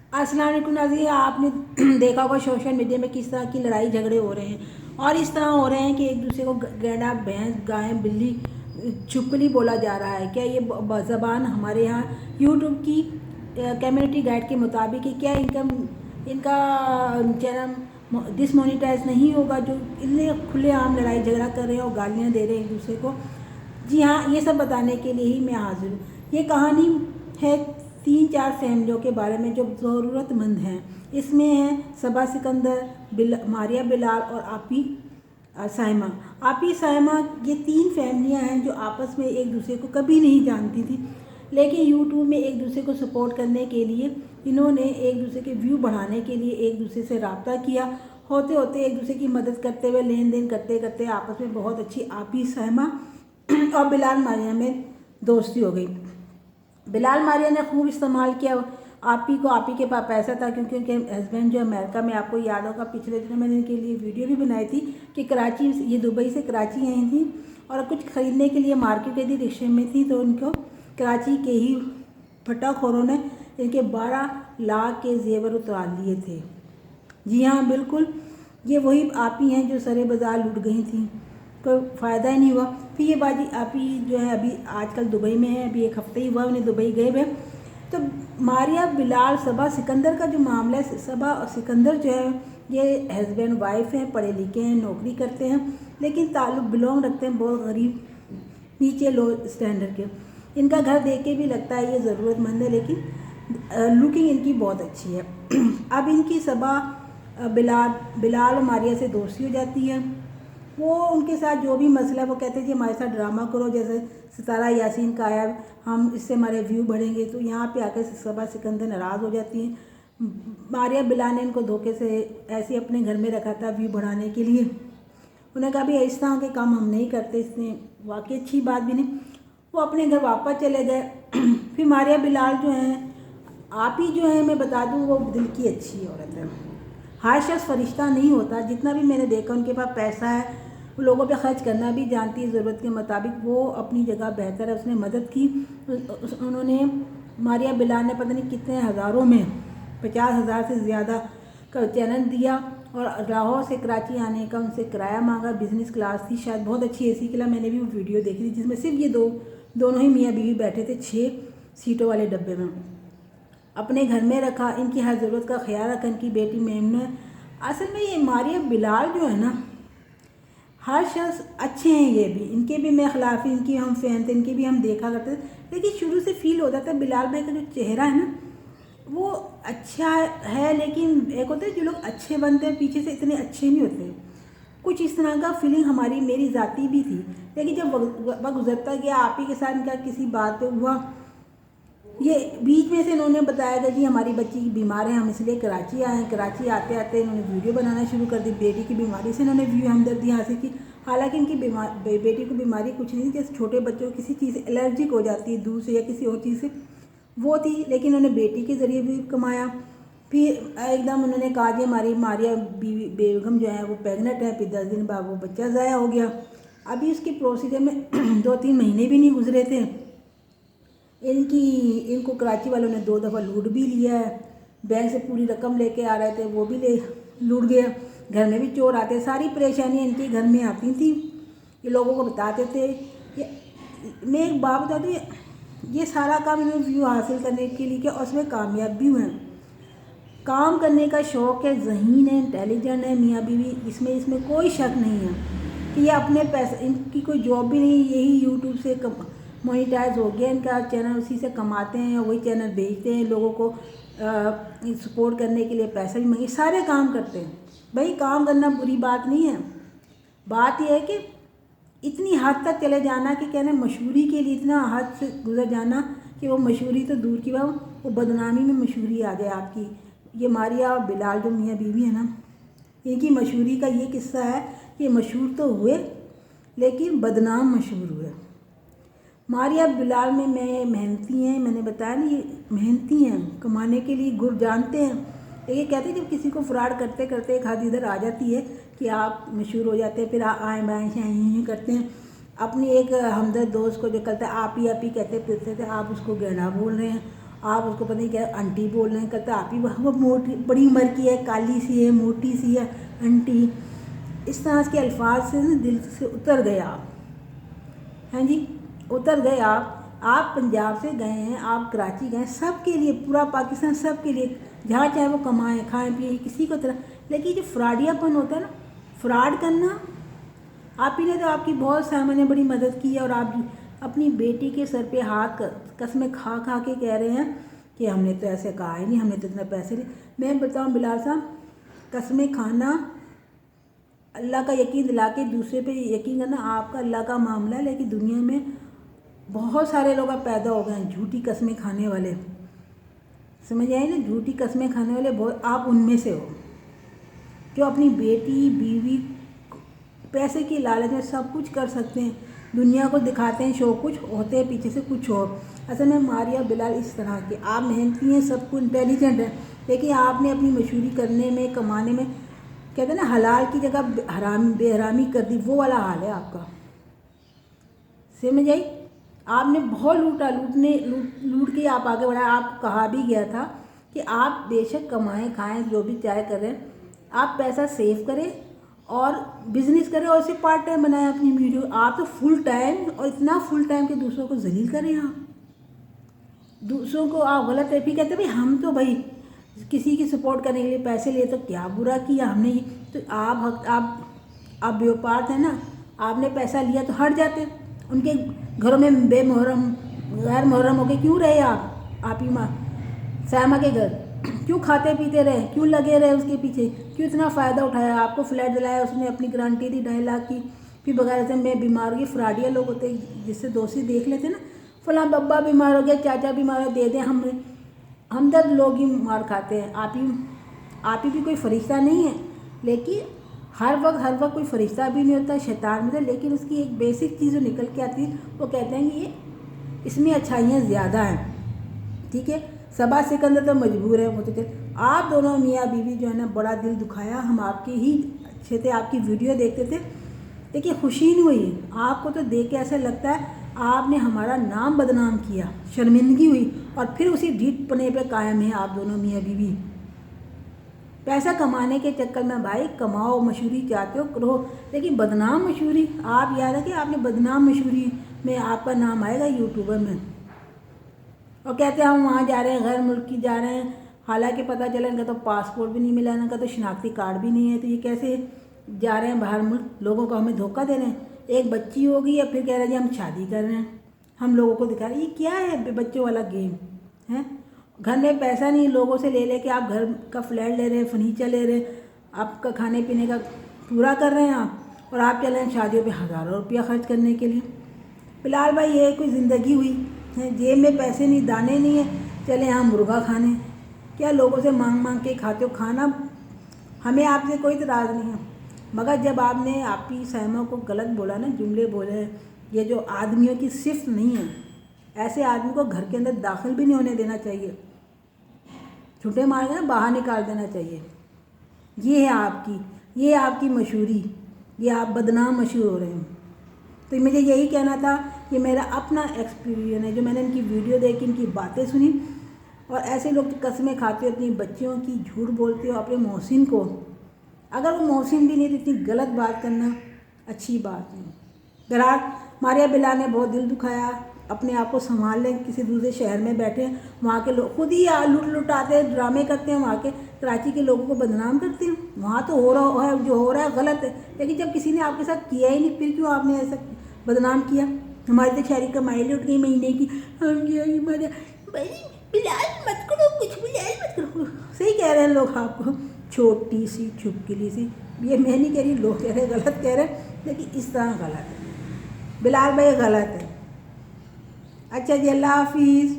अस्सलाम वालेकुम नाज़रीन, आपने देखा होगा सोशल मीडिया में किस तरह की लड़ाई झगड़े हो रहे हैं और इस तरह हो रहे हैं कि एक दूसरे को गैंडा भैंस गाय बिल्ली छुपकली बोला जा रहा है। क्या ये ज़बान हमारे यहाँ यूट्यूब की कम्युनिटी गाइड के मुताबिक है? क्या इनका चैनल डिसमोनिटाइज नहीं होगा जो इतने खुलेआम लड़ाई झगड़ा कर रहे हैं और गालियाँ दे रहे हैं एक दूसरे को? जी हाँ, ये सब बताने के लिए ही मैं हाजिर हूँ। ये कहानी है 3-4 फैमिलियों के बारे में जो ज़रूरतमंद हैं। इसमें हैं सबा सिकंदर, मारिया बिलाल और आपी साइमा। आपी साइमा, ये 3 फैमिलियाँ हैं जो आपस में एक दूसरे को कभी नहीं जानती थी, लेकिन यूट्यूब में एक दूसरे को सपोर्ट करने के लिए इन्होंने एक दूसरे के व्यू बढ़ाने के लिए एक दूसरे से रब्ता किया। होते होते एक दूसरे की मदद करते हुए लेन देन करते करते आपस में बहुत अच्छी आपी साइमा और बिलाल मारिया में दोस्ती हो गई। बिलाल मारिया ने खूब इस्तेमाल किया आपी के पास पैसा था, क्योंकि उनके हस्बैंड जो अमेरिका में, आपको याद होगा पिछले दिनों मैंने इनके लिए वीडियो भी बनाई थी कि कराची, ये दुबई से कराची आई थी और कुछ ख़रीदने के लिए मार्केट गई थी, रिक्शे में थी, तो उनको कराची के ही फटाखोरों ने इनके 12 लाख के जेवर उतार लिए थे। जी हाँ, बिल्कुल, ये वही आपी हैं जो सरे बाज़ार लूट गई थी, कोई फ़ायदा ही नहीं हुआ। फिर ये बाजी आपी जो है अभी आजकल दुबई में है, अभी 1 हफ़्ते ही हुआ उन्हें दुबई गए हुए। तो मारिया बिलाल सबा सिकंदर का जो मामला है, सबा और सिकंदर जो है ये हस्बैंड वाइफ हैं, पढ़े लिखे हैं, नौकरी करते हैं, लेकिन ताल्लुक़ बिलोंग रखते हैं बहुत गरीब नीचे लो स्टैंडर्ड के। इनका घर देख के भी लगता है ये ज़रूरतमंद है, लेकिन लुकिंग इनकी बहुत अच्छी है। अब इनकी सबा बिलाल और मारिया से दोस्ती हो जाती है। वो उनके साथ जो भी मसला है वो कहते हैं कि हमारे साथ ड्रामा करो, जैसे सितारा यासीन का आया, हम इससे हमारे व्यू बढ़ेंगे। तो यहाँ पे आकर सबा सिकंदर नाराज़ हो जाती हैं। मारिया बिलाल ने इनको धोखे से ऐसे अपने घर में रखा था व्यू बढ़ाने के लिए। उन्हें कहा भी इस तरह के काम हम नहीं करते, इसने वाकई अच्छी बात भी नहीं। वो अपने घर वापस चले गए। फिर मारिया बिलाल जो हैं, आप ही जो है, मैं बता दूँ, वो दिल की अच्छी औरत है। हर शख्स फरिश्ता नहीं होता, जितना भी मैंने देखा उनके पास पैसा है, वो लोगों पे खर्च करना भी जानती है ज़रूरत के मुताबिक। वो अपनी जगह बेहतर है, उसने मदद की। उन्होंने मारिया बिलाल ने पता नहीं कितने हज़ारों में 50,000 से ज़्यादा का चैनल दिया और लाहौर से कराची आने का उनसे किराया मांगा। बिज़नेस क्लास थी शायद, बहुत अच्छी एसी के लिए। मैंने भी वो वीडियो देखी थी जिसमें सिर्फ ये दोनों ही मियाँ बीवी बैठे थे 6 सीटों वाले डब्बे में। अपने घर में रखा, इनकी हर ज़रूरत का ख्याल रखा। इनकी बेटी मेमना, असल में ये मारिया बिलाल जो है ना, हर शख्स अच्छे हैं, ये भी, इनके भी मैं खिलाफी, इनकी हम फ़ैन थे, इनकी भी हम देखा करते थे, लेकिन शुरू से फील होता था बिलाल भाई का जो चेहरा है ना वो अच्छा है, लेकिन एक होते हैं जो लोग अच्छे बनते हैं पीछे से इतने अच्छे नहीं होते। कुछ इस तरह का फीलिंग मेरी ज़ाती भी थी। लेकिन जब वक्त गुजरता गया, आप ही के साथ इनका किसी बात पे हुआ, ये बीच में से इन्होंने बताया था कि हमारी बच्ची बीमार है, हम इसलिए कराची आए हैं। कराची आते आते इन्होंने वीडियो बनाना शुरू कर दी। बेटी की बीमारी से इन्होंने व्यू हमदर्दी हासिल की। हालांकि इनकी बेटी को बीमारी कुछ नहीं थी, जैसे छोटे बच्चों को किसी चीज़ से एलर्जिक हो जाती है, दूध से या किसी और चीज़ से, वो थी। लेकिन उन्होंने बेटी के ज़रिए भी कमाया। फिर एकदम उन्होंने कहा कि हमारी मारिया बेगम जो है वो प्रेगनेंट है। फिर 10 दिन बाद वो बच्चा ज़ाया हो गया। अभी उसकी प्रोसीजर में 2-3 महीने भी नहीं गुजरे थे, इनको कराची वालों ने 2 दफ़ा लूट भी लिया है। बैंक से पूरी रकम लेके आ रहे थे, वो भी लूट गया। घर में भी चोर आते, सारी परेशानियाँ इनके घर में आती थी। ये लोगों को बताते थे। मैं एक बात बता दूँ, ये सारा काम इन्होंने व्यू हासिल करने के लिए किया और उसमें कामयाब भी हुए हैं। काम करने का शौक़ है, ज़हीन है, इंटेलिजेंट है मियाँ बीवी, इसमें कोई शक नहीं है कि ये अपने पैसे, इनकी कोई जॉब भी नहीं, यही यूट्यूब से मोनेटाइज हो गया इनका चैनल, उसी से कमाते हैं, वही चैनल बेचते हैं, लोगों को सपोर्ट करने के लिए पैसा भी मांगे, सारे काम करते हैं। भाई काम करना बुरी बात नहीं है, बात यह है कि इतनी हद तक चले जाना कि कहने मशहूरी के लिए इतना हद से गुजर जाना कि वो मशहूरी तो दूर की बात, वो बदनामी में मशहूरी आ जाए आपकी। ये मारिया और बिलाल जो मियाँ बीवी है ना, इनकी मशहूरी का ये किस्सा है कि मशहूर तो हुए लेकिन बदनाम मशहूर हुए। मारिया बिलाल में मेहनती हैं, मैंने बताया ना, ये मेहनती हैं, कमाने के लिए गुर जानते हैं। ये कहते हैं जब किसी को फ्रॉड करते करते एक हाथ इधर आ जाती है कि आप मशहूर हो जाते हैं, फिर आए बाएँ शाएँ करते हैं। अपनी एक हमदर्द दोस्त को जो कहते हैं आप ही कहते फिरते थे, आप उसको गहना बोल रहे हैं آپ اس کو پتہ نہیں کیا آنٹی بول رہے ہیں، کہتے آپ ہی وہ موٹی بڑی عمر کی ہے، کالی سی ہے، موٹی سی ہے آنٹی، اس طرح کے الفاظ سے دل سے اتر گئے آپ، ہیں جی اتر گئے آپ پنجاب سے گئے ہیں، آپ کراچی گئے ہیں، سب کے لیے پورا پاکستان سب کے لیے جہاں چاہے وہ کمائیں کھائیں پیئیں کسی کو طرح، لیکن جو فراڈیا پن ہوتا ہے نا، فراڈ کرنا، آپ ہی نے تو آپ کی بہت سامنے نے بڑی مدد کی ہے، اور آپ اپنی بیٹی کے سر پہ ہاتھ قسمیں کھا کھا کے کہہ رہے ہیں کہ ہم نے تو ایسے کہا ہی نہیں، ہم نے تو اتنے پیسے نہیں۔ میں بتاؤں بلال صاحب، قسمیں کھانا، اللہ کا یقین دلا کے دوسرے پہ یقین کرنا آپ کا اللہ کا معاملہ ہے، لیکن دنیا میں بہت سارے لوگ اب پیدا ہو گئے ہیں جھوٹی قسمیں کھانے والے، سمجھ آئے نا، جھوٹی قسمیں کھانے والے بہت، آپ ان میں سے ہو جو اپنی بیٹی بیوی پیسے کی لالچ میں سب کچھ کر سکتے ہیں، دنیا کو دکھاتے ہیں شو کچھ ہوتے ہیں پیچھے سے کچھ اور۔ اصل میں ماریہ بلال اس طرح کے، آپ محنتی ہیں، سب کچھ انٹیلیجنٹ ہیں، لیکن آپ نے اپنی مشہوری کرنے میں، کمانے میں، کہتے ہیں نا حلال کی جگہ بے حرامی کر دی، وہ والا حال ہے آپ کا، سمجھ آئی؟ آپ نے بہت لوٹ کے آپ آگے بڑھائے، آپ کہا بھی گیا تھا کہ آپ بے شک کمائیں کھائیں جو بھی چاہے کریں، آپ پیسہ سیو کریں اور بزنس کریں، اور اسے پارٹ ٹائم بنائیں اپنی ویڈیو، آپ تو فل ٹائم، اور اتنا فل ٹائم کہ دوسروں کو ذلیل کریں، آپ دوسروں کو آپ غلط ہے، پھر کہتے ہیں بھائی ہم تو بھائی کسی کی سپورٹ کرنے کے لیے پیسے لیے تو کیا برا کیا ہم نے، تو آپ بیوپار تھے نا، آپ نے پیسہ لیا تو ہٹ جاتے، ان کے گھروں میں بے محرم غیر محرم ہو کے کیوں رہے آپ ہی ماں سائمہ کے گھر کیوں کھاتے پیتے رہے، کیوں لگے رہے اس کے پیچھے، کیوں اتنا فائدہ اٹھایا، آپ کو فلیٹ دلایا، اس نے اپنی گارنٹی دی 2.5 لاکھ کی، پھر بغیر سے میں بیمار ہو گئی، فراڈیا لوگ ہوتے جس سے دوستی دیکھ لیتے نا، فلاں ببا بیمار ہو گیا، چاچا بیمار ہو دے دیں، ہم درد لوگ ہی مار کھاتے ہیں، آپ ہی بھی کوئی فرشتہ نہیں ہے، لیکن ہر وقت کوئی فرشتہ بھی نہیں ہوتا، شیطان بھی ہوتا، لیکن اس کی ایک بیسک چیز جو نکل کے آتی ہے، وہ کہتے ہیں کہ اس میں اچھائیاں زیادہ ہیں، ٹھیک ہے، صبا سکندر تو مجبور ہے، وہ تو آپ دونوں میاں بیوی جو ہے نا، بڑا دل دکھایا، ہم آپ کے ہی اچھے تھے، آپ کی ویڈیو دیکھتے تھے، لیکن خوشی نہیں ہوئی، آپ کو تو دیکھ کے ایسا لگتا ہے آپ نے ہمارا نام بدنام کیا، شرمندگی ہوئی، اور پھر اسی ڈھیٹ پنے پہ قائم ہیں آپ دونوں میاں بیوی، پیسہ کمانے کے چکر میں بھائی کماؤ، مشہوری چاہتے ہو کرو، لیکن بدنام مشہوری، آپ یاد رکھیں آپ نے بدنام مشہوری میں آپ کا نام آئے گا یوٹیوبر میں، اور کہتے ہیں ہم وہاں جا رہے ہیں، غیر ملکی جا رہے ہیں، حالانکہ پتہ چلا ان کا تو پاسپورٹ بھی نہیں ملا، ان کا تو شناختی کارڈ بھی نہیں ہے، تو یہ کیسے جا رہے ہیں باہر ملک، لوگوں کو ہمیں دھوکہ دے رہے ہیں، ایک بچی ہوگی ہے پھر کہہ رہے ہیں جی ہم شادی کر رہے ہیں، ہم لوگوں کو دکھا رہے ہیں، یہ کیا ہے بچوں والا گیم ہے، گھر میں پیسہ نہیں، لوگوں سے لے کے آپ گھر کا فلیٹ لے رہے ہیں، فرنیچر لے رہے ہیں، آپ کا کھانے پینے کا پورا کر رہے ہیں آپ، اور آپ چل رہے ہیں شادیوں پہ ہزاروں روپیہ خرچ کرنے کے لیے، بلال بھائی یہ کوئی زندگی ہوئی ہے، جیب میں پیسے نہیں، دانے نہیں ہیں، چلے ہم مرغا کھانے، کیا لوگوں سے مانگ کے کھاتے ہو کھانا، ہمیں آپ سے کوئی اعتراض نہیں ہے، مگر جب آپ نے آپ کی سائمہ کو غلط بولا نا، جملے بولے، یہ جو آدمیوں کی صفت نہیں ہے، ایسے آدمی کو گھر کے اندر داخل بھی نہیں ہونے دینا چاہیے، چھٹے مار کے نا باہر نکال دینا چاہیے، یہ ہے آپ کی مشہوری، یہ آپ بدنام مشہور ہو رہے ہیں، تو مجھے یہی کہنا تھا کہ میرا اپنا ایکسپیرینس ہے، جو میں نے ان کی ویڈیو دیکھی، ان کی باتیں سنی، اور ایسے لوگ قسمیں کھاتے ہو اپنی بچیوں کی، جھوٹ بولتے ہو اپنے محسن کو، اگر وہ محسن بھی نہیں تو اتنی غلط بات کرنا اچھی بات نہیں، بہرحال ماریہ بلال نے بہت دل دکھایا، اپنے آپ کو سنبھال لیں، کسی دوسرے شہر میں بیٹھے ہیں، وہاں کے لوگ خود ہی لٹاتے ہیں، ڈرامے کرتے ہیں، وہاں کے کراچی کے لوگوں کو بدنام کرتے ہیں، وہاں تو ہو رہا ہے جو ہو رہا ہے غلط ہے، لیکن جب کسی نے آپ کے ساتھ کیا ہی نہیں، پھر کیوں آپ نے ایسا بدنام کیا، ہماری تو شہری کمائی لٹ گئی مہینے کی، بلال مت کرو کچھ، بلال مت کرو، صحیح کہہ رہے ہیں لوگ آپ کو، چھوٹی سی چھپکلی سی، یہ میں نہیں کہہ رہی، لوگ کہہ رہے ہیں غلط کہہ رہے ہیں، لیکن اس طرح غلط ہے، بلال بھائی غلط ہے، اچھا جی اللہ حافظ۔